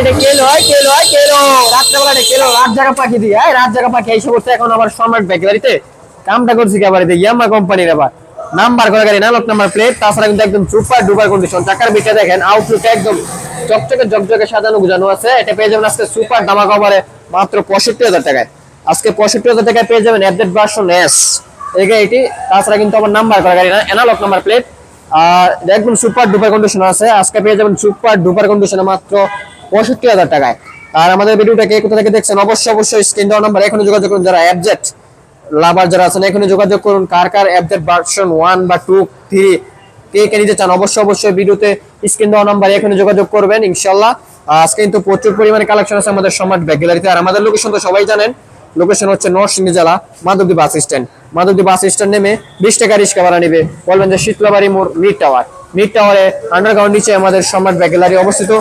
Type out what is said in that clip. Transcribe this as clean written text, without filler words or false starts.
রাত জায়গা পাখি দিয়ে রাত জায়গা পাখি এসে করতে এখন আবার সম্রাট ব্যাগলারিতে কামটা করছি এবারে ইয়ামা কোম্পানির আবার নাম্বার করা গাড়ি না লক নাম্বার প্লেট তাছাড়া কিন্তু একদম সুপার ডুপার কন্ডিশন চাকার বিটটা দেখেন আউটলুক একদম চকচকে সাজানো গুজানো আছে এটা পেয়ে যাবেন আজকে সুপার দামাকা অফারে মাত্র 65,000 টাকায় আজকে 65,000 টাকায় পেয়ে যাবেন আপডেট ভার্সন এস এই গাড়িটি তাছাড়া কিন্তু আবার নাম্বার করা গাড়ি না অ্যানালগ নাম্বার প্লেট আর একদম সুপার ডুপার কন্ডিশন আছে আজকে পেয়ে যাবেন সুপার ডুপার কন্ডিশনে মাত্র 65,000 টাকায় আর আমাদের ভিডিওটা কে কোথা থেকে দেখছেন অবশ্যই স্ক্রিন দেওয়া নাম্বার এখনো যোগাযোগ করুন যারা অ্যাবজেট লাভার যারা আছেন এখনো যোগাযোগ করুন কার অ্যাবজেট ভার্সন 1 বা 2 3 কে নিতে চান অবশ্যই ভিডিওতে স্ক্রিন দেওয়া নাম্বার এখনো যোগাযোগ করবেন ইনশাআল্লাহ আজকে কিন্তু প্রচুর পরিমাণে কালেকশন আছে আমাদের সম্রাট ব্যাগ গ্যালারিতে আর আমাদের লোকেশন তো সবাই জানেন লোকেশন হচ্ছে নরসিংদী জেলা মাধবদী বাস স্ট্যান্ড নেমে 20 টাকা রিক্সা ভাড়া নেবে বলবেন যে শীতলাবাড়ি মোড় মিড টাওয়ারে আন্ডারগ্রাউন্ড নিচে আমাদের সম্রাট ব্যাগ গ্যালারি অবস্থিত